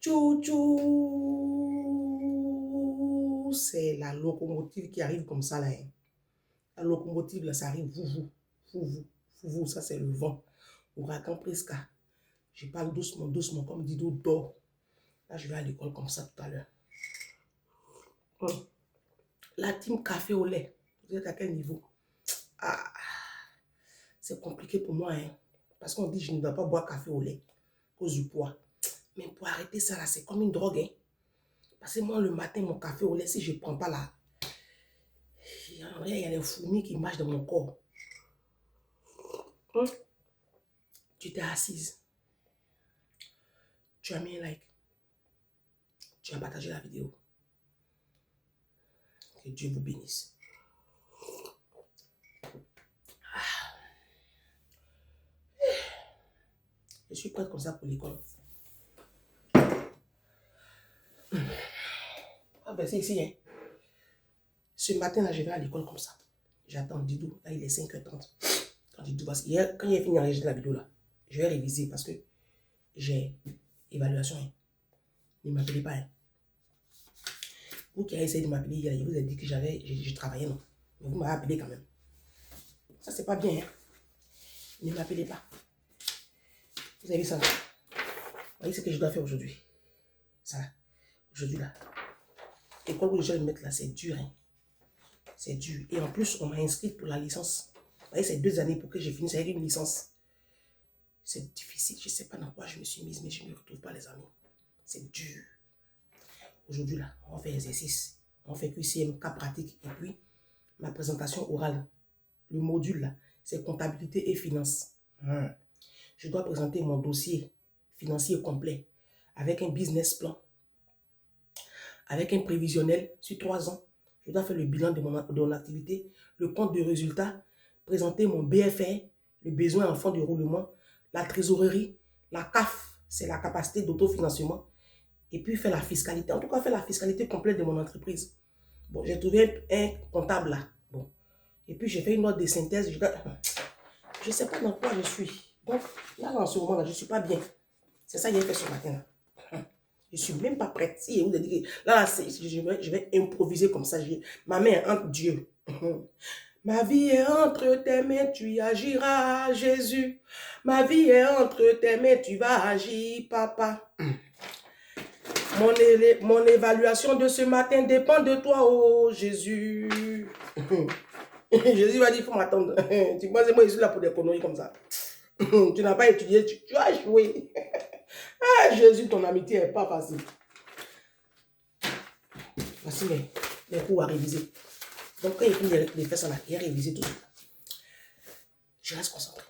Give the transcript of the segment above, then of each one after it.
Tchou tchou. C'est la locomotive qui arrive comme ça là. Hein. La locomotive là, ça arrive. Vous, vous. Ça c'est le vent. Ouragan Prisca. Je parle doucement, doucement, comme Dido dort. Là, je vais à l'école comme ça tout à l'heure. La team café au lait. Vous êtes à quel niveau? Ah, c'est compliqué pour moi. Hein. Parce qu'on dit que je ne dois pas boire café au lait. À cause du poids. Mais pour arrêter ça là, c'est comme une drogue. Hein. Parce que moi, le matin, mon café au lait, si je ne prends pas là, il y a les fourmis qui marchent dans mon corps. Tu t'es assise. Tu as mis un like. Tu as partagé la vidéo. Que Dieu vous bénisse. Je suis prête comme ça pour l'école. Ah ben c'est ici. Hein. Ce matin là, je vais à l'école comme ça. J'attends Didou. Là, il est 5h30. Quand Didou va... Hier, quand il a fini d'enregistrer la vidéo là, je vais réviser parce que j'ai évaluation. Hein. Ne m'appelez pas. Hein. Vous qui avez essayé de m'appeler hier, je vous ai dit que je travaillais, non. Mais vous m'avez appelé quand même. Ça, c'est pas bien. Hein. Ne m'appelez pas. Vous avez vu ça là? Vous voyez ce que je dois faire aujourd'hui? Ça là. Aujourd'hui là. L'école où je vais le mettre là, c'est dur. Hein. C'est dur. Et en plus, on m'a inscrit pour la licence. Vous voyez, c'est 2 années pour que je finisse avec une licence. C'est difficile. Je ne sais pas dans quoi je me suis mise, mais je ne me retrouve pas, les amis. C'est dur. Aujourd'hui, là, on fait exercice. On fait QCM, cas pratique. Et puis, ma présentation orale. Le module, là, c'est comptabilité et finance. Je dois présenter mon dossier financier complet avec un business plan, avec un prévisionnel sur 3 ans. Je dois faire le bilan de mon activité, le compte de résultats, présenter mon BFR, le besoin en fonds de roulement, la trésorerie, la CAF, c'est la capacité d'autofinancement, et puis faire la fiscalité. En tout cas, faire la fiscalité complète de mon entreprise. Bon, j'ai trouvé un comptable là. Bon. Et puis, j'ai fait une note de synthèse. Je ne sais pas dans quoi je suis. Donc, là, en ce moment-là, je ne suis pas bien. C'est ça que j'ai fait ce matin là. Je ne suis même pas prête. Si vous dit là, je vais improviser comme ça. Ma main est entre Dieu. Ma vie est entre tes mains, tu y agiras, Jésus. Ma vie est entre tes mains, tu vas agir, papa. Mon évaluation de ce matin dépend de toi, oh Jésus. Jésus va dire, il faut m'attendre. Tu penses que moi, je suis là pour des conneries comme ça. Tu n'as pas étudié, tu as échoué. Ah, Jésus, ton amitié n'est pas facile. Voici mes cours à réviser. Donc, quand il finit de faire ça là, il a révisé tout ça. Je reste concentré.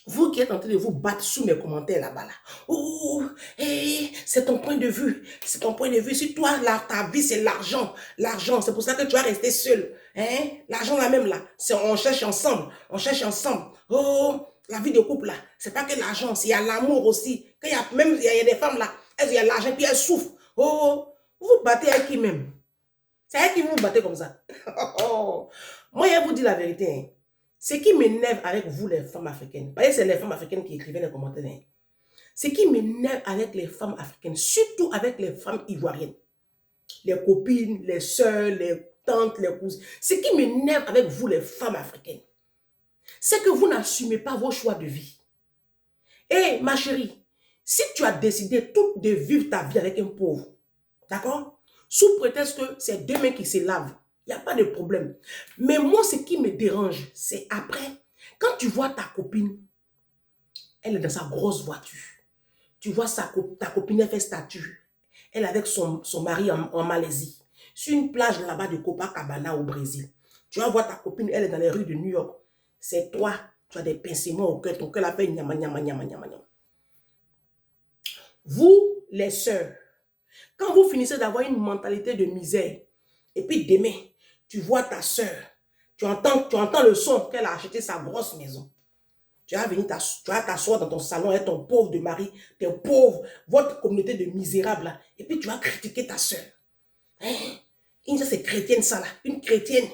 Vous qui êtes en train de vous battre sous mes commentaires là-bas, là. Oh, hey, c'est ton point de vue. C'est ton point de vue. Si toi, là, ta vie, c'est l'argent. L'argent, c'est pour ça que tu vas rester seul. Hein? L'argent là même, là, on cherche ensemble. On cherche ensemble. Oh, la vie de couple, là, c'est pas que l'argent, il y a l'amour aussi. Quand il y a même, il y a des femmes, là, il y a l'argent, puis elles souffrent. Oh, vous vous battez avec qui même? C'est avec qui vous vous battez comme ça? Moi, je vous dis la vérité, hein. Ce qui m'énerve avec vous, les femmes africaines, parce que c'est les femmes africaines qui écrivaient les commentaires, hein. Ce qui m'énerve avec les femmes africaines, surtout avec les femmes ivoiriennes, les copines, les soeurs, les tantes, les cousines, ce qui m'énerve avec vous, les femmes africaines, c'est que vous n'assumez pas vos choix de vie. Et ma chérie, si tu as décidé tout de vivre ta vie avec un pauvre, d'accord? Sous prétexte que c'est 2 mains qui se lavent, il n'y a pas de problème. Mais moi, ce qui me dérange, c'est après, quand tu vois ta copine, elle est dans sa grosse voiture. Tu vois ta copine, elle fait statue. Elle est avec son mari en Malaisie. Sur une plage là-bas de Copacabana au Brésil. Tu vas voir ta copine, elle est dans les rues de New York. C'est toi, tu as des pincements au cœur. Ton cœur a fait nyama, nyama, nyama, nyama, nyama. Vous, les sœurs, quand vous finissez d'avoir une mentalité de misère, et puis demain, tu vois ta sœur, tu entends le son qu'elle a acheté sa grosse maison. Tu vas venir t'asseoir dans ton salon avec ton pauvre de mari, tes pauvres, votre communauté de misérables là, et puis tu vas critiquer ta sœur. Hein? C'est chrétienne ça là, une chrétienne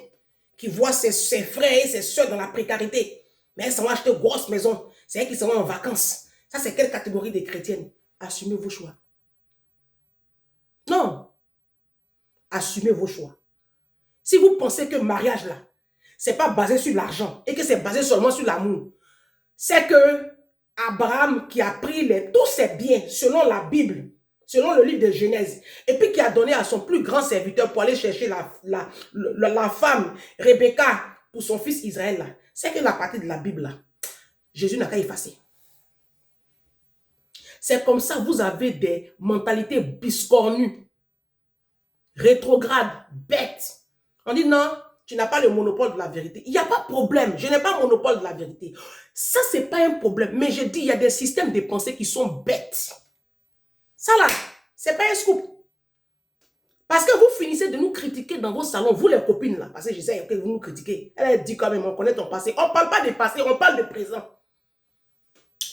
qui voit ses frères et ses sœurs dans la précarité. Mais elles s'en vont acheter une grosse maison, c'est elles qui s'en vont en vacances. Ça c'est quelle catégorie de chrétiennes? Assumez vos choix. Non. Assumez vos choix. Si vous pensez que mariage là, c'est pas basé sur l'argent et que c'est basé seulement sur l'amour, c'est que Abraham qui a pris tous ses biens selon la Bible, selon le livre de Genèse, et puis qui a donné à son plus grand serviteur pour aller chercher la femme, Rebecca, pour son fils Israël là, c'est que la partie de la Bible là, Jésus n'a qu'à effacer. C'est comme ça, vous avez des mentalités biscornues, rétrogrades, bêtes. On dit non, tu n'as pas le monopole de la vérité. Il n'y a pas de problème, je n'ai pas le monopole de la vérité. Ça, ce n'est pas un problème. Mais je dis, il y a des systèmes de pensée qui sont bêtes. Ça là, ce n'est pas un scoop. Parce que vous finissez de nous critiquer dans vos salons, vous les copines là, parce que je sais que vous nous critiquez. Elle dit quand même, on connaît ton passé. On ne parle pas de passé, on parle de présent.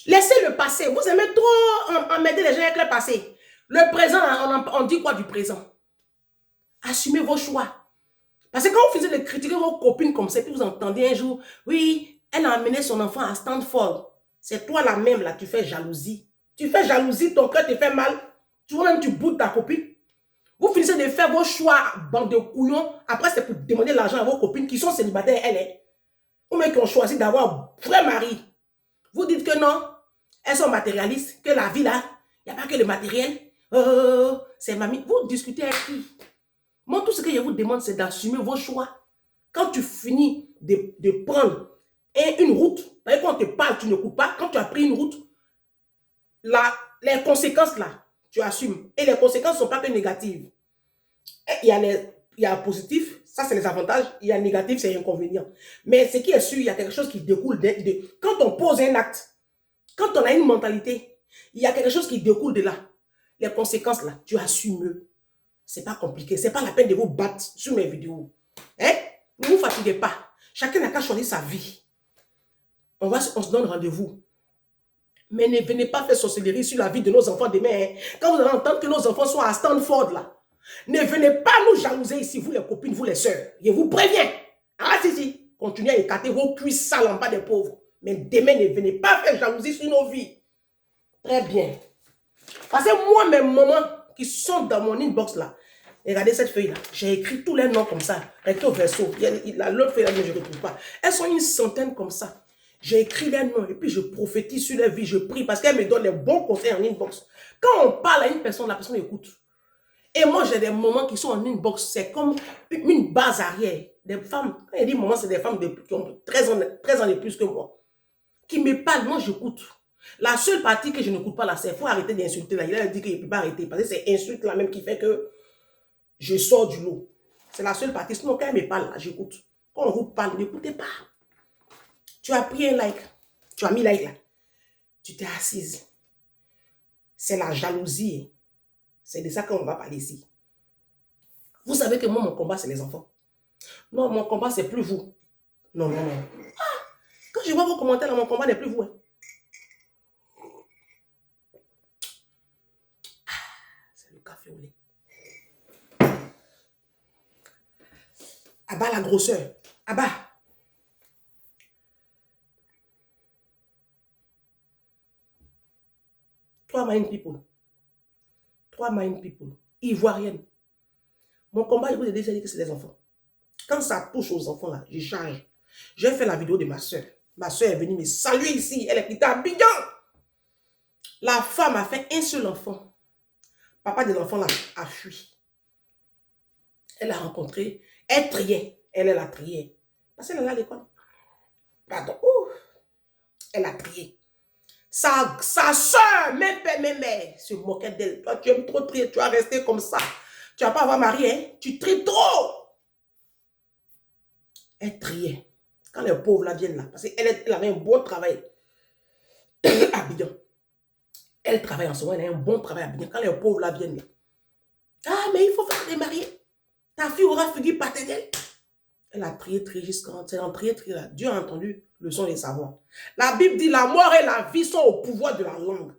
Laissez le passé. Vous aimez trop emmerder les gens avec le passé. Le présent, on dit quoi du présent? Assumez vos choix. Parce que quand vous finissez de critiquer vos copines comme ça, puis vous entendez un jour, oui, elle a amené son enfant à Stanford. C'est toi la même là, tu fais jalousie. Tu fais jalousie, ton cœur te fait mal. Toi-même, tu boudes ta copine. Vous finissez de faire vos choix, bande de couillons. Après, c'est pour demander l'argent à vos copines qui sont célibataires, elles. Ou même qui ont choisi d'avoir un vrai mari. Vous dites que non, elles sont matérialistes, que la vie là, il n'y a pas que le matériel. C'est mamie. Vous discutez avec qui? Moi, tout ce que je vous demande, c'est d'assumer vos choix. Quand tu finis de prendre une route, quand on te parle, tu ne coupes pas. Quand tu as pris une route, les conséquences là, tu assumes. Et les conséquences ne sont pas que négatives. Il y a positif, ça c'est les avantages. Il y a négatif, c'est l'inconvénient. Mais ce qui est sûr, il y a quelque chose qui découle de... Quand on pose un acte, quand on a une mentalité, il y a quelque chose qui découle de là. Les conséquences là, tu assumes. C'est pas compliqué. C'est pas la peine de vous battre sur mes vidéos. Hein? Ne vous fatiguez pas. Chacun n'a qu'à choisir sa vie. On se donne rendez-vous. Mais ne venez pas faire sorcellerie sur la vie de nos enfants demain. Hein? Quand vous allez entendre que nos enfants sont à Stanford là, ne venez pas nous jalouser ici, vous les copines, vous les sœurs. Je vous préviens. Ah si. Continuez à écarter vos cuisses sales en bas des pauvres. Mais demain, ne venez pas faire jalousie sur nos vies. Très bien. Parce que moi, mes mamans qui sont dans mon inbox là, regardez cette feuille là, j'ai écrit tous les noms comme ça, recto verso. L'autre feuille là, je ne retrouve pas. Elles sont une centaine comme ça. J'ai écrit les noms et puis je prophétise sur leur vie, je prie parce qu'elles me donnent les bons conseils en inbox. Quand on parle à une personne, la personne écoute. Et moi, j'ai des moments qui sont en inbox, c'est comme une base arrière. Des femmes, quand il dit moments, c'est des femmes qui ont 13 ans de plus que moi, qui me parlent, moi j'écoute. La seule partie que je n'écoute pas là, c'est qu'il faut arrêter d'insulter là. Il a dit qu'il ne peut pas arrêter parce que c'est insulte là même qui fait que je sors du lot. C'est la seule partie. Sinon, quand elle me parle là, j'écoute. Quand on vous parle, n'écoutez pas. Tu as pris un like. Tu as mis like là. Tu t'es assise. C'est la jalousie. C'est de ça qu'on va parler ici. Vous savez que moi, mon combat, c'est les enfants. Non, mon combat, c'est plus vous. Non. Ah, quand je vois vos commentaires là, mon combat n'est plus vous. Hein. Café au lait. Abat la grosseur. Abat. Trois mind people. Ivoirienne. Mon combat, je vous ai déjà dit que c'est les enfants. Quand ça touche aux enfants là, je charge. J'ai fait la vidéo de ma soeur. Ma soeur est venue me saluer ici. Elle est quittée à Abidjan. La femme a fait un seul enfant. Papa de l'enfant là a fui. Elle a rencontré, elle triait. Elle a trié. Parce qu'elle est là à l'école. Pardon. Elle a trié. Sa soeur, même père, même mère, se moquait d'elle. Toi, tu aimes trop trier. Tu vas rester comme ça. Tu vas pas avoir mari, hein? Tu tries trop. Elle triait. Quand les pauvres là viennent là, parce qu'elle avait un bon travail à Abidjan. Elle travaille en ce moment, elle a un bon travail à Abidjan. Quand les pauvres là viennent là, ah, mais il faut faire des mariés. Ta fille aura figure paternelle. Elle a trié jusqu'à elle a trié là. Dieu a entendu le son des savoir. La Bible dit la mort et la vie sont au pouvoir de la langue.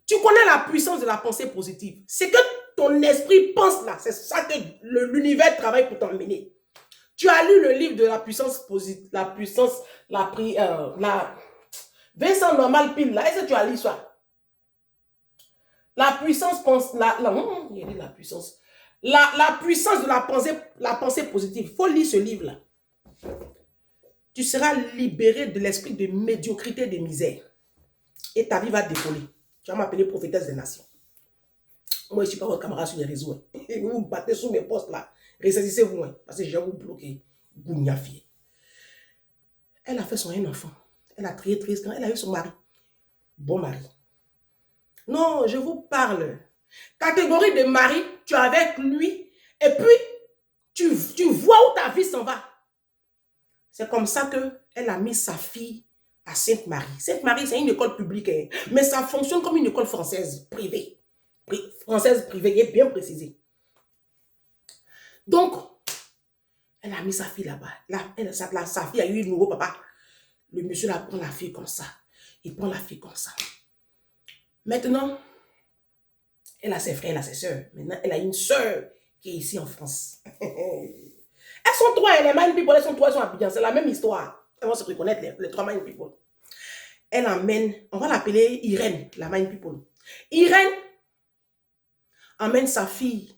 Tu connais la puissance de la pensée positive. C'est que ton esprit pense là. C'est ça que l'univers travaille pour t'emmener. Tu as lu le livre de la puissance positive, Vincent Normal Pile là. Est-ce que tu as lu ça? La puissance pense, il dit la puissance. La puissance de la pensée positive. Il faut lire ce livre-là. Tu seras libéré de l'esprit de médiocrité et de misère. Et ta vie va décoller. Tu vas m'appeler prophétesse des nations. Moi, je ne suis pas votre camarade sur les réseaux. Vous me battez sous mes postes là. Ressaisissez-vous. Parce que je vais vous bloquer. Gougnafier. Elle a fait son un enfant. Elle a trié triste quand elle a eu son mari. Bon mari. Non, je vous parle. Catégorie de mari, tu es avec lui. Et puis, tu vois où ta vie s'en va. C'est comme ça qu'elle a mis sa fille à Sainte-Marie. Sainte-Marie, c'est une école publique. Hein, mais ça fonctionne comme une école française privée. Française privée, il est bien précisé. Donc, elle a mis sa fille là-bas. Sa fille a eu un nouveau papa. Le monsieur là prend la fille comme ça. Il prend la fille comme ça. Maintenant, elle a ses frères, elle a ses soeurs. Maintenant, elle a une soeur qui est ici en France. Elles sont trois, les Mind People, elles sont trois, elles sont Abidjan. C'est la même histoire. Elles vont se reconnaître, les trois Mind People. Elle emmène, on va l'appeler Irène, la Mind People. Irène emmène sa fille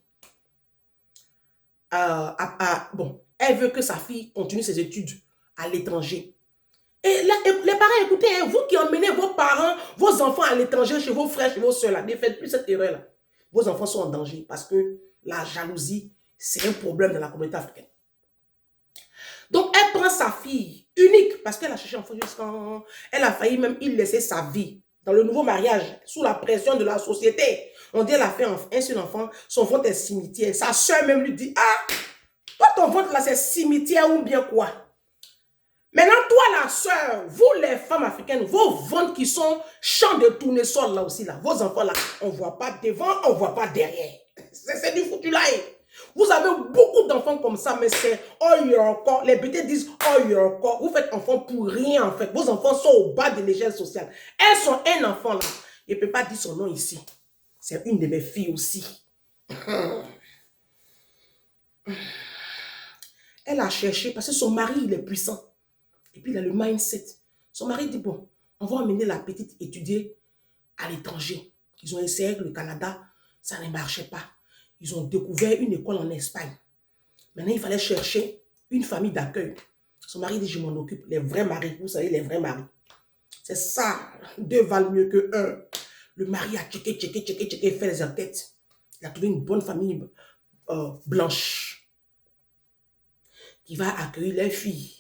bon, elle veut que sa fille continue ses études à l'étranger. Et là, les parents, écoutez, hein, vous qui emmenez vos parents, vos enfants à l'étranger, chez vos frères, chez vos soeurs, là, ne faites plus cette erreur-là. Vos enfants sont en danger parce que la jalousie, c'est un problème dans la communauté africaine. Donc, elle prend sa fille unique parce qu'elle a cherché un enfant jusqu'en... Elle a failli même y laisser sa vie dans le nouveau mariage, sous la pression de la société. On dit qu'elle a fait un seul enfant, son ventre est cimetière. Sa soeur même lui dit, ah, toi ton ventre là c'est cimetière ou bien quoi? Maintenant, toi la soeur, vous les femmes africaines, vos ventres qui sont champs de tournesol là aussi, là, vos enfants là, on ne voit pas devant, on ne voit pas derrière. C'est du foutu là. Vous avez beaucoup d'enfants comme ça, mais c'est oh il y a encore. Les bêtés disent oh il y a encore. Vous faites enfant pour rien en fait. Vos enfants sont au bas de l'échelle sociale. Elles sont un enfant là. Je ne peux pas dire son nom ici. C'est une de mes filles aussi. Elle a cherché parce que son mari il est puissant. Et puis il a le mindset. Son mari dit bon, on va emmener la petite étudier à l'étranger. Ils ont essayé avec le Canada, ça ne marchait pas. Ils ont découvert une école en Espagne. Maintenant, il fallait chercher une famille d'accueil. Son mari dit, je m'en occupe. Les vrais maris, vous savez, les vrais maris. C'est ça, deux valent mieux que un. Le mari a checké, fait les enquêtes. Il a trouvé une bonne famille blanche qui va accueillir les filles.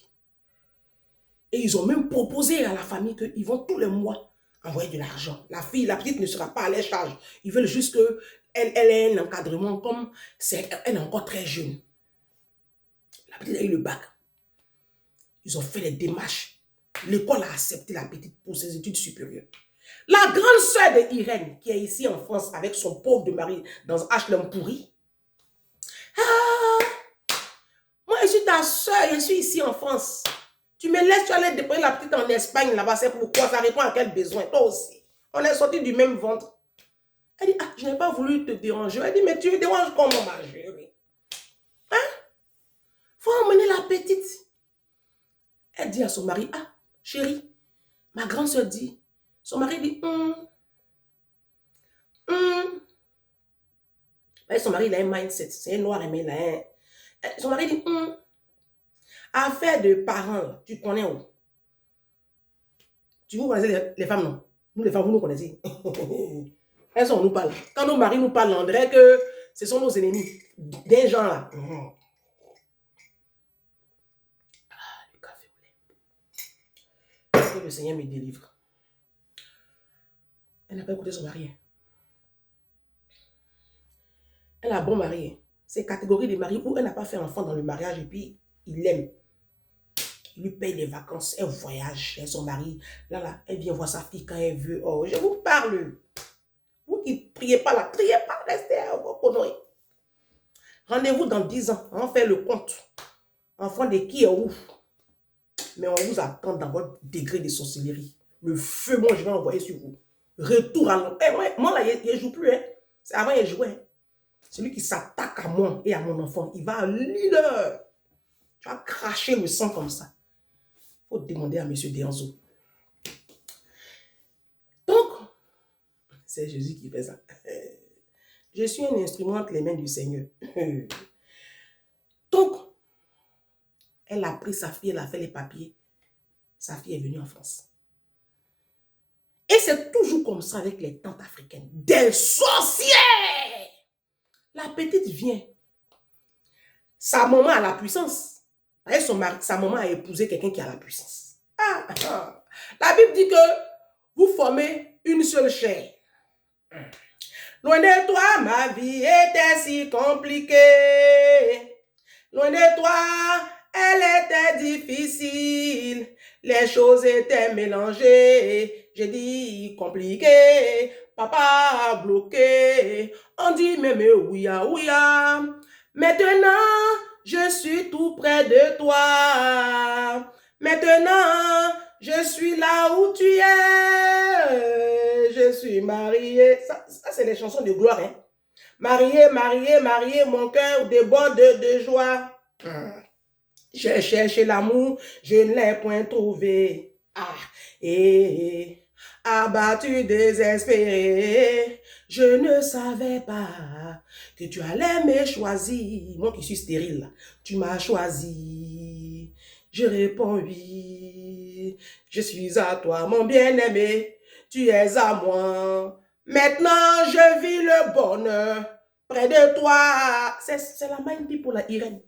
Et ils ont même proposé à la famille qu'ils vont tous les mois envoyer de l'argent. La fille, la petite ne sera pas à leur charge. Ils veulent juste qu'elle ait un encadrement comme elle est encore très jeune. La petite a eu le bac. Ils ont fait les démarches. L'école a accepté la petite pour ses études supérieures. La grande sœur de Irène, qui est ici en France avec son pauvre de mari dans HLM pourri. Ah, moi je suis ta sœur, je suis ici en France. Tu me laisses, tu allais déposer la petite en Espagne là-bas, c'est pourquoi ça répond à quel besoin. Toi aussi. On est sortis du même ventre. Elle dit, ah, je n'ai pas voulu te déranger. Elle dit, mais tu me déranges comment, ma chérie? Hein? Faut emmener la petite. Elle dit à son mari, ah, chérie, ma grande soeur dit, son mari dit, son mari, il a un mindset, c'est un noir, mais il a un... Son mari dit, affaire de parents, tu connais où? Vous connaissez les femmes, non? Nous, les femmes, vous nous connaissez. Elles sont, on nous parle. Quand nos maris nous parlent, on dirait que ce sont nos ennemis. Des gens là. Ah, le café au lait. Que le Seigneur me délivre. Elle n'a pas écouté son mari. Elle a un bon mari. C'est catégorie de mari où elle n'a pas fait enfant dans le mariage et puis il l'aime. Il lui paye les vacances, elle voyage chez son mari. Là, elle vient voir sa fille quand elle veut. Oh, je vous parle. Vous qui ne priez pas là, priez pas, restez à vos conneries. Rendez-vous dans 10 ans, on fait le compte. Enfant de qui est où? Mais on vous attend dans votre degré de sorcellerie. Le feu, moi, je vais envoyer sur vous. Retour à l'homme. Moi, là, il ne joue plus. Hein. C'est avant, il jouait. Hein. Celui qui s'attaque à moi et à mon enfant, il va à leader. Tu vas cracher le sang comme ça. Il faut demander à M. Déanzo. Donc, C'est Jésus qui fait ça. Je suis un instrument entre les mains du Seigneur. Donc, elle a pris sa fille, elle a fait les papiers. Sa fille est venue en France. Et c'est toujours comme ça avec les tantes africaines. Des sorcières! La petite vient. Sa maman a la puissance. Et sa maman a épousé quelqu'un qui a la puissance. La Bible dit que vous formez une seule chair. Loin de toi, ma vie était si compliquée. Loin de toi, elle était difficile. Les choses étaient mélangées. J'ai dit compliqué. Papa a bloqué. On dit même ouïa, ouïa. Maintenant, je suis tout près de toi. Maintenant, je suis là où tu es. Je suis mariée. Ça c'est les chansons de gloire. Hein? Mariée, mariée, mariée, mon cœur déborde de joie. J'ai cherché l'amour, je ne l'ai point trouvé. Et abattu, désespéré, je ne savais pas que tu allais me choisir. Moi qui suis stérile, tu m'as choisi. Je réponds oui, je suis à toi, mon bien-aimé, tu es à moi. Maintenant, je vis le bonheur près de toi. C'est la même vie pour la Irène.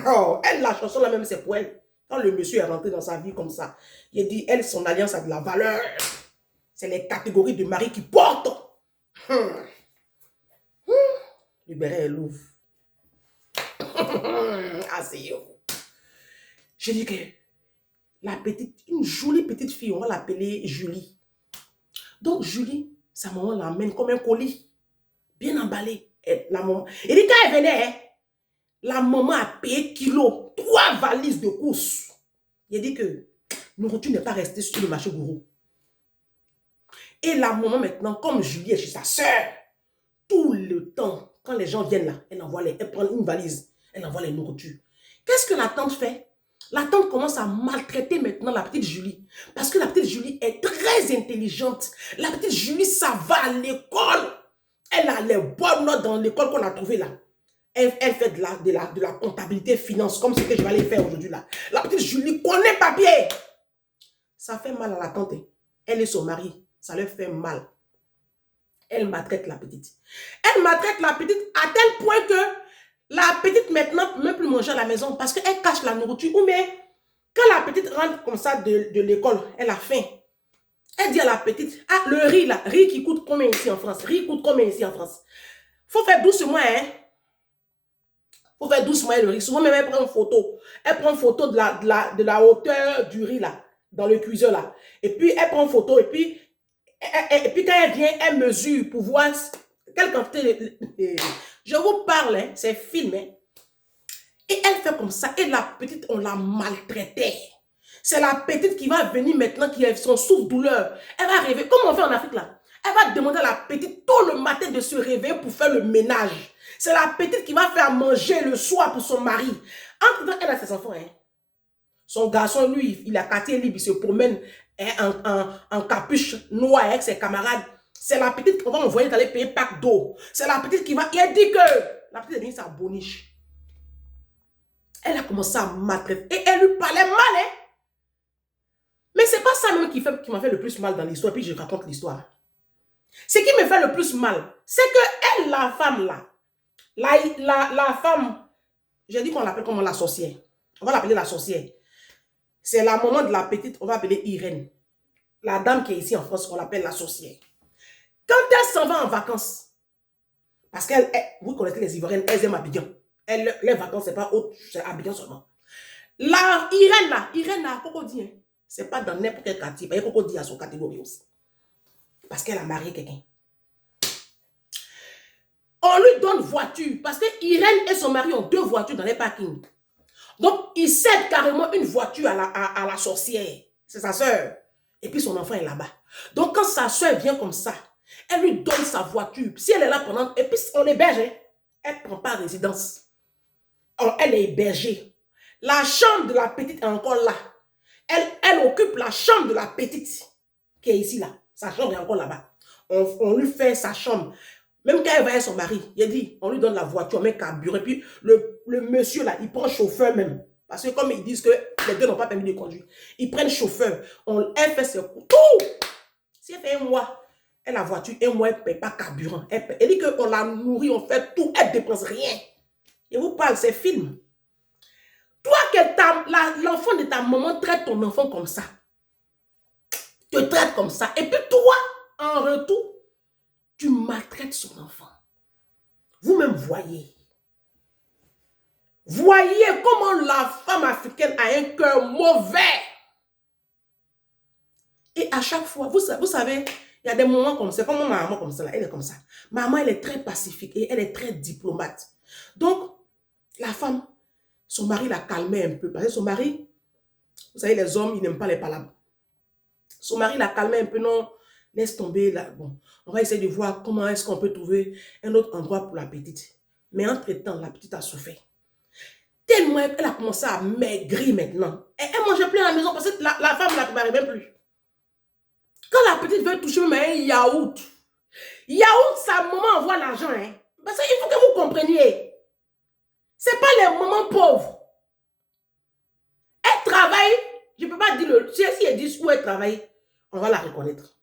Oh, elle, la chanson là même, c'est pour elle. Quand le monsieur est rentré dans sa vie comme ça, il dit, elle, son alliance a de la valeur. C'est les catégories de mari qui portent. Le béret est lourd. Asseyez-vous. Je dis que la petite, une jolie petite fille, on va l'appeler Julie. Donc Julie, sa maman l'emmène comme un colis, bien emballé. Et la maman, et dit quand elle venait, hein, la maman a payé kilo, 3 valises de course. Il a dit que nourriture n'est pas restée sur le marché gourou. Et la maman maintenant, comme Julie est chez sa soeur, tout le temps, quand les gens viennent là, elle prend une valise, elle envoie les nourritures. Qu'est-ce que la tante fait? La tante commence à maltraiter maintenant la petite Julie. Parce que la petite Julie est très intelligente. La petite Julie, ça va à l'école. Elle a les bonnes notes dans l'école qu'on a trouvée là. Elle fait de la comptabilité finance, comme ce que je vais aller faire aujourd'hui là. La petite Julie connaît papier. Ça fait mal à la tante. Elle et son mari, ça leur fait mal. Elle maltraite la petite. Elle maltraite la petite à tel point que la petite maintenant ne peut même plus manger à la maison parce qu'elle cache la nourriture. Ou bien, quand la petite rentre comme ça de l'école, elle a faim. Elle dit à la petite, le riz là, riz qui coûte combien ici en France? Riz coûte combien ici en France? Faut faire doucement, hein? Faut faire doucement le riz. Souvent même, elle prend une photo. Elle prend une photo de la hauteur du riz là, dans le cuiseur là. Et puis, elle prend une photo et puis quand elle vient, elle mesure pour voir quelle quantité. Je vous parle, hein, c'est filmé. Et elle fait comme ça. Et la petite, on l'a maltraitée. C'est la petite qui va venir maintenant, qui a son souffle-douleur. Elle va rêver, comme on fait en Afrique là. Elle va demander à la petite tôt le matin de se réveiller pour faire le ménage. C'est la petite qui va faire manger le soir pour son mari. Entre temps, elle a ses enfants. Hein. Son garçon, lui, il a quartier libre, il se promène en capuche noire avec ses camarades. C'est la petite qu'on va envoyer d'aller payer pack d'eau. C'est la petite qui va... Il dit que la petite est venue sa boniche. Elle a commencé à maltraiter. Et elle lui parlait mal, hein. Mais c'est pas ça même qui m'a fait le plus mal dans l'histoire. Puis je raconte l'histoire. Ce qui me fait le plus mal, c'est que elle, la femme là, la femme, j'ai dit qu'on l'appelle comment la sorcière. On va l'appeler la sorcière. C'est la maman de la petite, on va appeler Irène. La dame qui est ici en France, on l'appelle la sorcière. Quand elle s'en va en vacances, parce qu'elle, vous connaissez les Ivoiriennes, elles aiment Abidjan. Les vacances, c'est pas autre, c'est Abidjan seulement. La Irène là, Cocody, hein, c'est pas dans n'importe quel quartier. Il y a Cocody à son catégorie aussi. Parce qu'elle a marié quelqu'un. On lui donne voiture. Parce que Irène et son mari ont 2 voitures dans les parkings. Donc, il cède carrément une voiture à la sorcière. C'est sa soeur. Et puis, son enfant est là-bas. Donc, quand sa soeur vient comme ça, elle lui donne sa voiture. Si elle est là pendant... Et puis, on l'héberge. Hein. Elle ne prend pas résidence. Alors, elle est hébergée. La chambre de la petite est encore là. Elle occupe la chambre de la petite qui est ici, là. Sa chambre est encore là-bas. On lui fait sa chambre. Même quand elle va avec son mari, il a dit, on lui donne la voiture, on met carburant. Et puis le monsieur là, il prend chauffeur même. Parce que comme ils disent que les deux n'ont pas permis de conduire, ils prennent chauffeur. Elle fait ses cours. Tout! Si elle fait un mois, elle a la voiture, un mois, elle ne paye pas carburant. Elle dit qu'on la nourrit, on fait tout, elle ne dépense rien. Je vous parle, c'est film. Toi, l'enfant de ta maman traite ton enfant comme ça. Te traite comme ça. Et puis toi, en retour, tu maltraites son enfant. Vous-même voyez. Voyez comment la femme africaine a un cœur mauvais. Et à chaque fois, vous savez, il y a des moments comme ça. Comme ma maman comme ça, là, elle est comme ça. Maman, elle est très pacifique et elle est très diplomate. Donc, la femme, son mari la calmait un peu. Parce que son mari, vous savez, les hommes, ils n'aiment pas les palabres. Son mari la calmait un peu. Non, laisse tomber. Là. Bon, on va essayer de voir comment est-ce qu'on peut trouver un autre endroit pour la petite. Mais entre-temps, la petite a souffert. Tellement elle a commencé à maigrir maintenant. Et elle mangeait plus à la maison parce que la femme ne la préparait même plus. Quand la petite veut toucher même un yaourt, sa maman envoie l'argent. Hein? Parce qu'il faut que vous compreniez. Ce n'est pas les mamans pauvres. Elle travaille, je ne peux pas dire si elle dit où elle travaille, on va la reconnaître.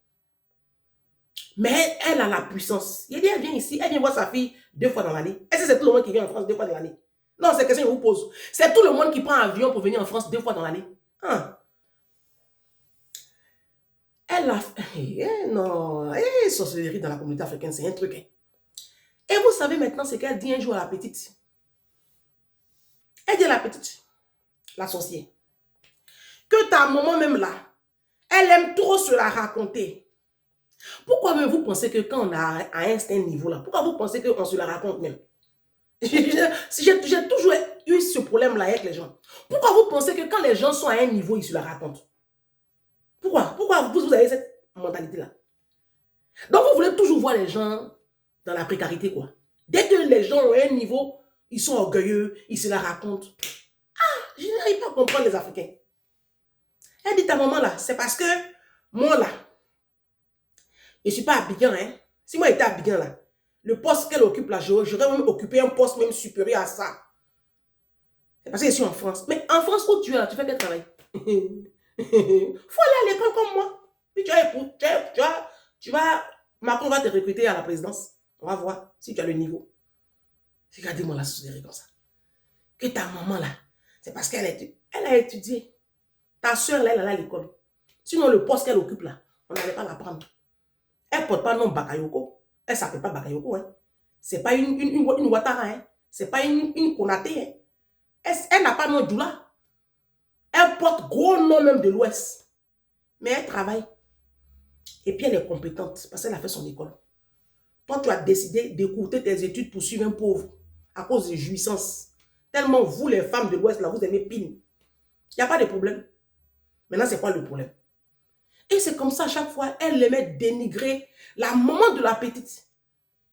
Mais elle a la puissance. Elle vient ici, elle vient voir sa fille 2 fois dans l'année. Est-ce que c'est tout le monde qui vient en France 2 fois dans l'année? Non, c'est question que je vous pose. C'est tout le monde qui prend un avion pour venir en France 2 fois dans l'année. Hein? Elle a fait... non, sorcellerie dans la communauté africaine, c'est un truc. Hein. Et vous savez maintenant ce qu'elle dit un jour à la petite. Elle dit à la petite, la sorcière, que ta maman même là, elle aime trop se la raconter. Pourquoi même vous pensez que quand on a à un certain niveau là, pourquoi vous pensez qu'on se la raconte même? J'ai toujours eu ce problème-là avec les gens. Pourquoi vous pensez que quand les gens sont à un niveau, ils se la racontent? Pourquoi vous avez cette mentalité-là? Donc vous voulez toujours voir les gens dans la précarité, quoi. Dès que les gens ont un niveau, ils sont orgueilleux, ils se la racontent. Ah, je n'arrive pas à comprendre les Africains. Elle dit ta maman là, c'est parce que moi là, je ne suis pas à Abidjan, hein. Si moi j'étais à Abidjan là, le poste qu'elle occupe là, j'aurais même occupé un poste même supérieur à ça. C'est parce que je suis en France. Mais en France, où tu es là, tu fais quel travail? Faut aller à l'école comme moi. Puis tu vas, Macron va te recruter à la présidence. On va voir si tu as le niveau. Regardez-moi la société comme ça. Que ta maman là, c'est parce qu'elle a étudié. Ta soeur là, elle est à l'école. Sinon, le poste qu'elle occupe là, on n'allait pas la prendre. Elle ne porte pas nom Bakayoko. Elle ne s'appelle pas Bakayoko. Hein. Ce n'est pas une Ouattara. Hein. Ce n'est pas une Konaté. Hein. Elle n'a pas nom Djoula. Elle porte gros nom même de l'Ouest. Mais elle travaille. Et puis elle est compétente parce qu'elle a fait son école. Toi, tu as décidé d'écouter tes études pour suivre un pauvre à cause de jouissance. Tellement vous, les femmes de l'Ouest, là, vous aimez pine. Il n'y a pas de problème. Maintenant, c'est quoi le problème? Et c'est comme ça, à chaque fois, elle aimait dénigrer la maman de la petite.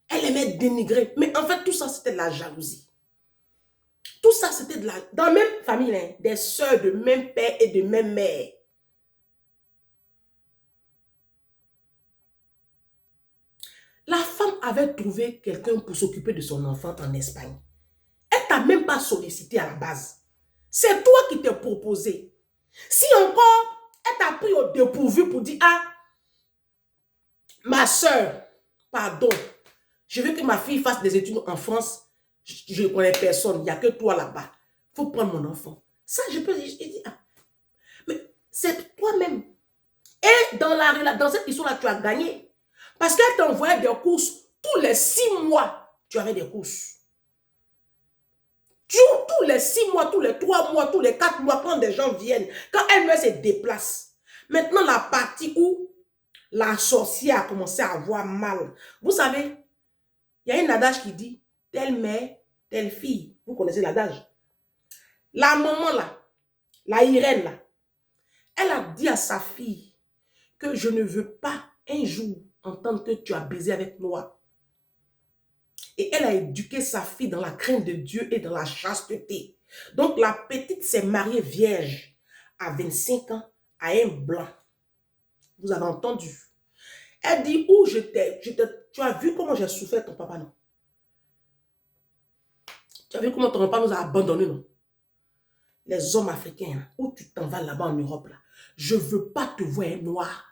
Elle aimait dénigrer. Mais en fait, tout ça, c'était de la jalousie. Tout ça, c'était de la... Dans la même famille, hein, des sœurs de même père et de même mère. La femme avait trouvé quelqu'un pour s'occuper de son enfant en Espagne. Elle ne t'a même pas sollicité à la base. C'est toi qui t'es proposé. Si encore, elle t'a pris au dépourvu pour dire, ah, ma soeur, pardon, je veux que ma fille fasse des études en France. Je ne connais personne, il n'y a que toi là-bas. Il faut prendre mon enfant. Ça, je peux dire, ah, mais c'est toi-même. Et dans cette histoire-là, tu as gagné. Parce qu'elle t'envoyait des courses. Tous les 6 mois, tu avais des courses. Tous les 6 mois, tous les 3 mois, tous les 4 mois, quand des gens viennent, quand elle-même se déplace. Maintenant, la partie où la sorcière a commencé à avoir mal. Vous savez, il y a un adage qui dit, telle mère, telle fille. Vous connaissez l'adage. La maman là, la Irène là, elle a dit à sa fille que je ne veux pas un jour entendre que tu as baisé avec Noah. Et elle a éduqué sa fille dans la crainte de Dieu et dans la chasteté. Donc la petite s'est mariée vierge à 25 ans à un blanc. Vous avez entendu. Elle dit, où tu as vu comment j'ai souffert ton papa, non? Tu as vu comment ton papa nous a abandonnés, non? Les hommes africains, hein, où tu t'en vas là-bas en Europe, là, je ne veux pas te voir noir.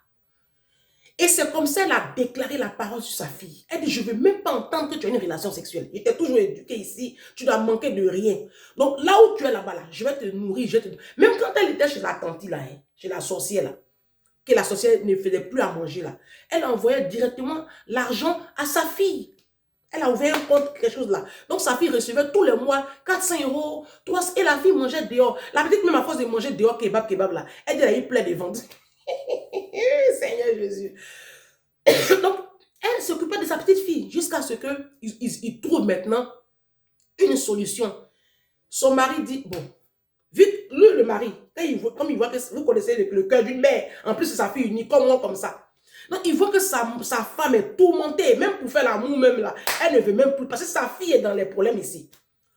Et c'est comme ça qu'elle a déclaré la parole sur sa fille. Elle dit, je ne veux même pas entendre que tu as une relation sexuelle. Je t'ai toujours éduqué ici, tu dois manquer de rien. Donc là où tu es là-bas, là, je vais te nourrir. Même quand elle était chez la tante, là, hein, chez la sorcière, là, que la sorcière ne faisait plus à manger, là, elle envoyait directement l'argent à sa fille. Elle a ouvert un compte, quelque chose là. Donc sa fille recevait tous les mois 400 €, 300, et la fille mangeait dehors. La petite, même à force de manger dehors, kebab là, elle a eu plein de ventes. Seigneur Jésus. Donc, elle s'occupait de sa petite fille jusqu'à ce qu'il trouve maintenant une solution. Son mari dit, bon, vu que lui, le mari, comme il voit que vous connaissez le cœur d'une mère, en plus c'est sa fille unique, comme moi, comme ça. Donc, il voit que sa femme est tourmentée, même pour faire l'amour, même là, elle ne veut même plus, parce que sa fille est dans les problèmes ici.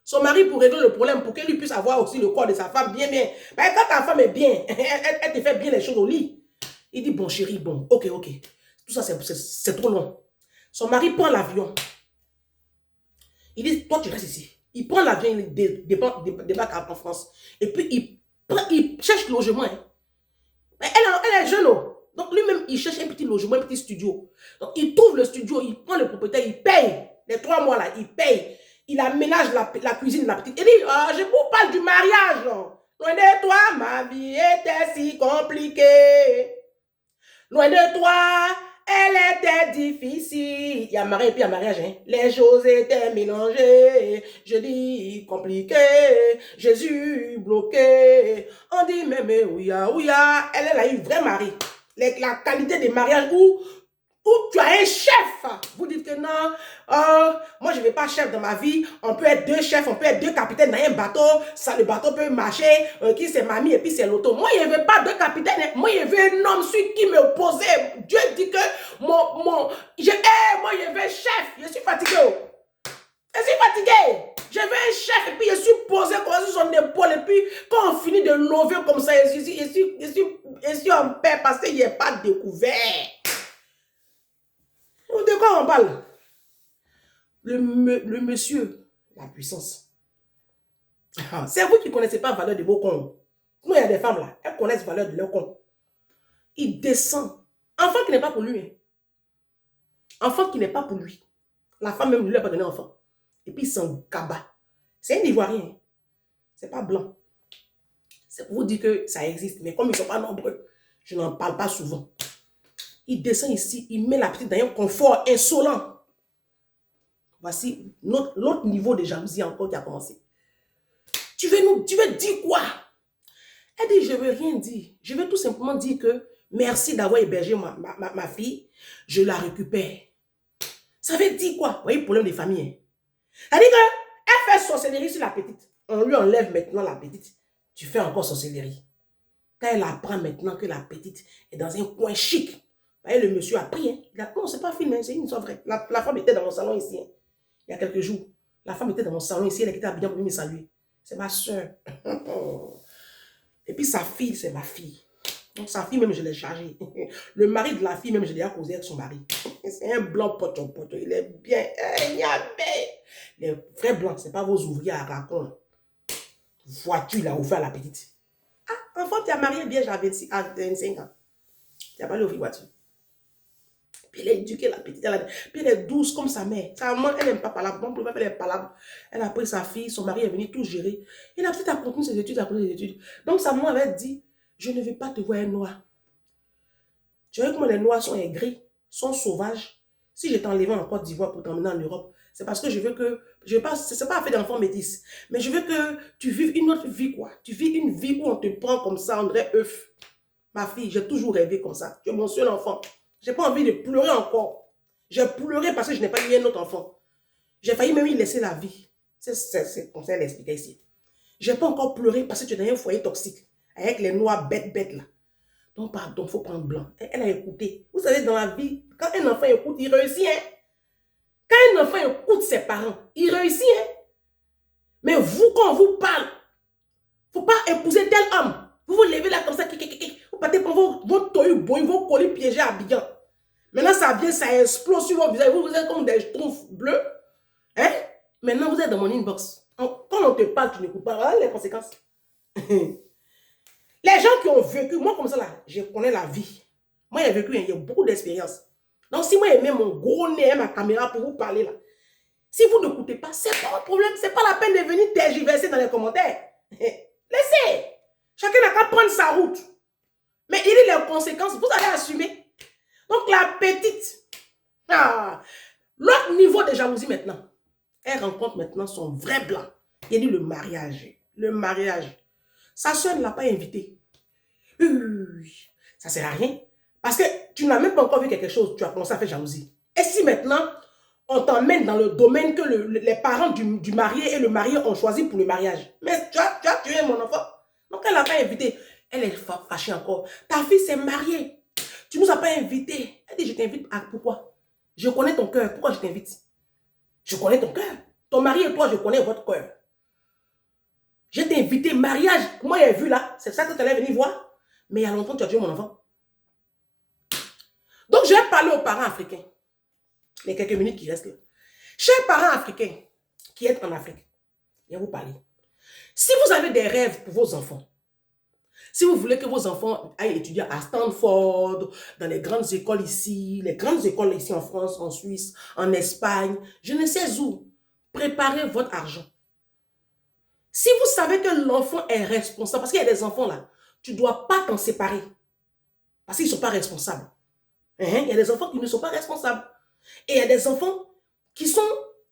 Son mari, pour régler le problème, pour qu'elle puisse avoir aussi le corps de sa femme bien. Ben, quand ta femme est bien, elle te fait bien les choses au lit. Il dit, bon chérie, bon, ok. Tout ça, c'est trop long. Son mari prend l'avion. Il dit, toi, tu restes ici. Il prend l'avion, il débarque en France. Et puis, il cherche logement. Hein. Elle est jeune. Oh. Donc, lui-même, il cherche un petit logement, un petit studio. Donc, il trouve le studio, il prend le propriétaire, il paye. Les 3 mois, là, il paye. Il aménage la cuisine de la petite. Il dit, je vous parle du mariage. Là. Loin de toi, ma vie était si compliquée. Loin de toi, elle était difficile. Il y a mariage et puis il y a mariage. Hein. Les choses étaient mélangées. Je dis compliqué. Jésus bloqué. On dit mais ouya. Elle a eu vrai mari. La qualité des mariages où tu as un chef. Vous dites que non, moi je ne vais pas chef dans ma vie. On peut être 2 chefs, on peut être 2 capitaines dans un bateau. Ça, le bateau peut marcher. Qui c'est mamie et puis c'est l'auto. Moi je ne veux pas 2 capitaines. Moi je veux un homme celui qui me posait. Dieu dit que moi je veux un chef. Je suis fatigué. Je veux un chef et puis je suis posé comme ça sur son épaule. Et puis quand on finit de lever comme ça, je suis en paix parce qu'il n'y a pas découvert. De quoi on parle? Le monsieur, la puissance. C'est vous qui ne connaissez pas la valeur de vos cons. Nous, il y a des femmes là, elles connaissent la valeur de leur con. Il descend. Enfant qui n'est pas pour lui. Hein. Enfant qui n'est pas pour lui. La femme même ne lui a pas donné enfant. Et puis il s'en gabat. C'est un Ivoirien. Hein. C'est pas blanc. C'est pour vous dire que ça existe. Mais comme ils ne sont pas nombreux, je n'en parle pas souvent. Il descend ici, il met la petite dans un confort insolent. Voici l'autre niveau de jalousie encore qui a commencé. Tu veux dire quoi? Elle dit, je ne veux rien dire. Je veux tout simplement dire que merci d'avoir hébergé ma fille. Je la récupère. Ça veut dire quoi? Vous voyez le problème des familles. Ça veut dire qu'elle fait sorcellerie sur la petite. On lui enlève maintenant la petite. Tu fais encore sorcellerie. Quand elle apprend maintenant que la petite est dans un coin chic, et le monsieur a pris, hein. Il a dit, non, c'est pas film, hein, c'est une histoire vraie. La femme était dans mon salon ici, hein, il y a quelques jours. La femme était dans mon salon ici, elle était habillée pour me saluer. C'est ma soeur. Et puis sa fille, c'est ma fille. Donc sa fille, même, je l'ai chargée. Le mari de la fille, même, je l'ai causé avec son mari. C'est un blanc poton. Il est bien. Les vrais blancs, ce n'est pas vos ouvriers à racon. Voiture, il a offert à la petite. Ah, enfant, tu as marié bien, j'avais 25 ans. Tu n'as pas l'offrir voiture. Puis elle a éduqué la petite. Puis elle est douce comme sa mère. Sa maman, elle n'aime pas parler. Bon, pour faire les palabres. Elle a pris sa fille, son mari est venu tout gérer. Et la petite a continué ses études, Donc sa maman avait dit, je ne veux pas te voir noir. Tu vois comment les noirs sont aigris, sont sauvages. Si je t'enlève en Côte d'Ivoire pour t'emmener en Europe, c'est parce que je veux que, c'est pas fait d'enfant métis, mais je veux que tu vives une autre vie, quoi. Tu vis une vie où on te prend comme ça, on dirait œuf. Ma fille, j'ai toujours rêvé comme ça. Tu es mon seul enfant. Je n'ai pas envie de pleurer encore. J'ai pleuré parce que je n'ai pas eu un autre enfant. J'ai failli même y laisser la vie. C'est comme ça, elle expliquait ici. Je n'ai pas encore pleuré parce que tu es dans un foyer toxique. Avec les noirs bêtes là. Donc, pardon, il faut prendre blanc. Elle a écouté. Vous savez, dans la vie, quand un enfant écoute, il réussit. Hein? Quand un enfant écoute ses parents, il réussit. Hein? Mais vous, quand on vous parle, il ne faut pas épouser tel homme. Vous vous levez là comme ça, vous partez pour vos toyous, vos colis piégés à Abidjan. Maintenant, ça vient, ça explose sur votre visage. Vous êtes comme des schtroumpfs bleus. Hein? Maintenant, vous êtes dans mon inbox. Quand on te parle, tu n'écoutes pas. Voilà les conséquences. Les gens qui ont vécu, moi comme ça là, je connais la vie. Moi, j'ai vécu, il y a beaucoup d'expérience. Donc, si moi, j'ai mis mon gros nez à ma caméra pour vous parler là, si vous n'écoutez pas, c'est pas un problème. C'est pas la peine de venir tergiverser dans les commentaires. Laissez. Chacun n'a qu'à prendre sa route. Mais il y a les conséquences, vous allez assumer. Donc, la petite, l'autre niveau de jalousie maintenant, elle rencontre maintenant son vrai blanc. Il dit le mariage. Le mariage. Sa soeur ne l'a pas invité. Ça ne sert à rien. Parce que tu n'as même pas encore vu quelque chose, tu as commencé à faire jalousie. Et si maintenant, on t'emmène dans le domaine que les parents du marié et le marié ont choisi pour le mariage. Mais tu as tué mon enfant. Donc elle ne l'a pas invité. Elle est fâchée encore. Ta fille s'est mariée. Tu ne nous as pas invité. Elle dit, je t'invite. Pourquoi? Je connais ton cœur. Pourquoi je t'invite? Je connais ton cœur. Ton mari et toi, je connais votre cœur. Je t'ai invité, mariage. Moi, j'ai vu là. C'est ça que tu allais venir voir. Mais il y a longtemps, tu as tué mon enfant. Donc, je vais parler aux parents africains. Les quelques minutes qui restent là. Chers parents africains qui êtes en Afrique, je vais vous parler. Si vous avez des rêves pour vos enfants, si vous voulez que vos enfants aillent étudier à Stanford, dans les grandes écoles ici en France, en Suisse, en Espagne, je ne sais où, préparez votre argent. Si vous savez que l'enfant est responsable, parce qu'il y a des enfants là, tu ne dois pas t'en séparer. Parce qu'ils ne sont pas responsables. Il y a des enfants qui ne sont pas responsables. Et il y a des enfants qui sont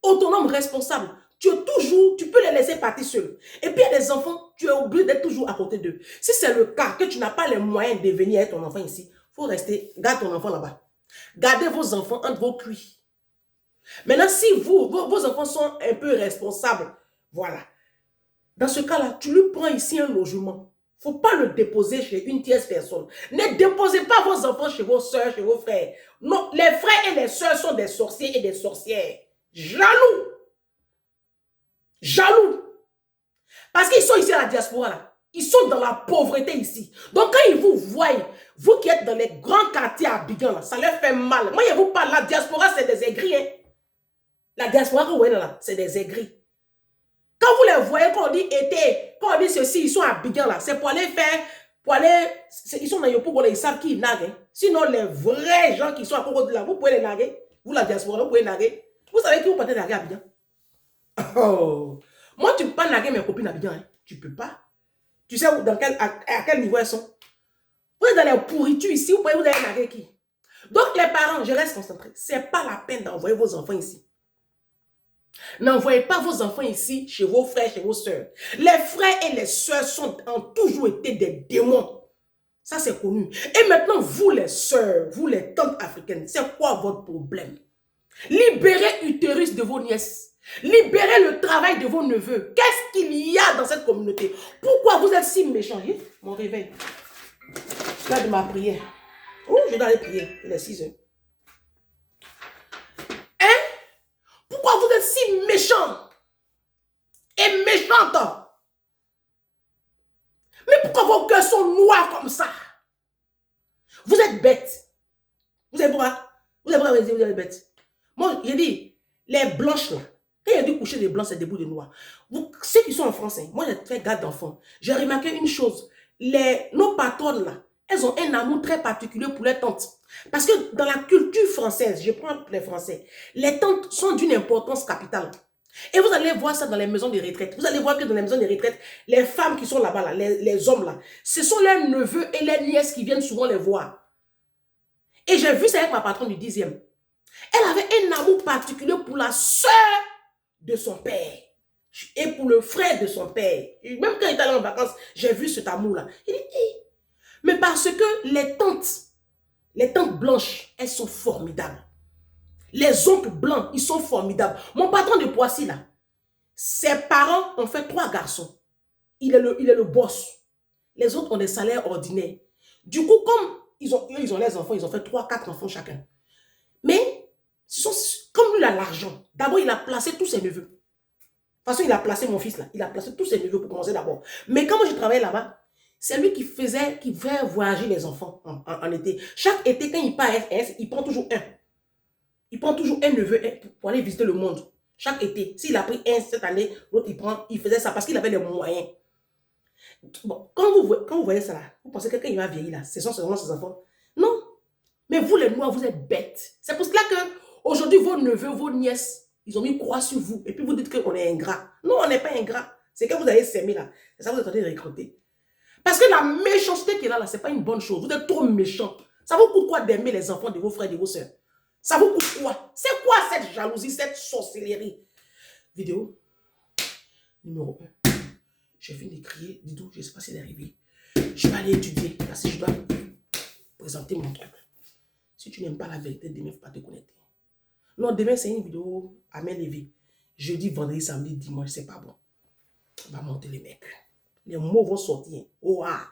autonomes, responsables. Tu peux les laisser partir seuls. Et puis il y a des enfants, tu es obligé d'être toujours à côté d'eux. Si c'est le cas, que tu n'as pas les moyens de venir avec ton enfant ici, il faut rester, garde ton enfant là-bas. Gardez vos enfants entre vos cuits. Maintenant, si vos enfants sont un peu responsables, voilà. Dans ce cas-là, tu lui prends ici un logement. Il ne faut pas le déposer chez une tierce personne. Ne déposez pas vos enfants chez vos soeurs, chez vos frères. Non, les frères et les soeurs sont des sorciers et des sorcières. Jaloux. Jaloux. Parce qu'ils sont ici à la diaspora, là. Ils sont dans la pauvreté ici. Donc quand ils vous voient, vous qui êtes dans les grands quartiers à Abidjan, là, ça leur fait mal. Moi, je vous parle, la diaspora, c'est des aigris. Hein. La diaspora, vous voyez là, c'est des aigris. Quand vous les voyez, quand on dit été, quand on dit ceci, ils sont à Abidjan là, c'est pour aller faire, ils sont dans Yopougo, ils savent qui ils naguent. Hein. Sinon, les vrais gens qui sont à Kogo là, vous pouvez les naguer. Vous, la diaspora, vous pouvez naguer. Vous savez qui vous partez naguer à Abidjan? Oh. Moi, tu ne peux pas naguer mes copines à Abidjan. Hein. Tu ne peux pas. Tu sais à quel niveau elles sont? Vous êtes dans les pourritures ici, vous allez naguer qui? Donc, les parents, je reste concentré. Ce n'est pas la peine d'envoyer vos enfants ici. N'envoyez pas vos enfants ici, chez vos frères, chez vos soeurs. Les frères et les soeurs ont toujours été des démons. Ça, c'est connu. Et maintenant, vous les soeurs, vous les tantes africaines, c'est quoi votre problème? Libérez l'utérus de vos nièces. Libérez le travail de vos neveux. Qu'est-ce qu'il y a dans cette communauté? Pourquoi vous êtes si méchants? Mon réveil. Là de ma prière. Oh, je dois aller prier. Il est 6 heures. Pourquoi vous êtes si méchants et méchantes? Mais pourquoi vos cœurs sont noirs comme ça? Vous êtes bêtes. Vous êtes pourquoi? Vous êtes bêtes. Moi, j'ai dit, les blanches là, quand il y a du coucher des blancs, c'est des bouts de noirs. Ceux qui sont en France, moi j'ai fait garde d'enfants. J'ai remarqué une chose, nos patronnes là, elles ont un amour très particulier pour les tantes. Parce que dans la culture française, je prends les Français, les tantes sont d'une importance capitale. Et vous allez voir ça dans les maisons de retraite. Vous allez voir que dans les maisons de retraite, les femmes qui sont là-bas, là, les hommes là, ce sont leurs neveux et les nièces qui viennent souvent les voir. Et j'ai vu ça avec ma patronne du 10e. Elle avait un amour particulier pour la sœur de son père. Et pour le frère de son père. Et même quand il est allé en vacances, j'ai vu cet amour-là. Il dit, hey. Mais parce que les tantes blanches, elles sont formidables. Les oncles blancs, ils sont formidables. Mon patron de Poissy, là, ses parents ont fait 3 garçons. Il est le boss. Les autres ont des salaires ordinaires. Du coup, comme ils ont les enfants, ils ont fait 3, 4 enfants chacun. Mais, comme lui, il a l'argent. D'abord, il a placé tous ses neveux. De toute façon, il a placé mon fils là. Il a placé tous ses neveux pour commencer d'abord. Mais quand moi, je travaillais là-bas, C'est lui qui fait voyager les enfants en été. Chaque été, quand il part à S, il prend toujours un. Il prend toujours un neveu pour aller visiter le monde. Chaque été. S'il a pris un cette année, l'autre il faisait ça parce qu'il avait les moyens. Bon, quand vous voyez ça là, vous pensez que quand il va vieillir là, ce sont seulement ses enfants. Non. Mais vous les Noirs, vous êtes bêtes. C'est pour cela que aujourd'hui, vos neveux, vos nièces, ils ont mis croix sur vous. Et puis vous dites qu'on est ingrat. Non, on n'est pas ingrat. C'est que vous avez s'aimer là. C'est ça que vous êtes en train de recruter. Parce que la méchanceté qui est là, ce n'est pas une bonne chose. Vous êtes trop méchants. Ça vous coûte quoi d'aimer les enfants de vos frères et de vos soeurs? Ça vous coûte quoi? C'est quoi cette jalousie, cette sorcellerie? Vidéo numéro 1. Je viens de crier. Didou, je ne sais pas s'il est arrivé. Je vais aller étudier parce que je dois présenter mon truc. Si tu n'aimes pas la vérité, demain, il ne faut pas te connecter. Non, demain, c'est une vidéo à main levée. Jeudi, vendredi, samedi, dimanche, c'est pas bon. On va monter les mecs. Les mots vont sortir. Oh ah!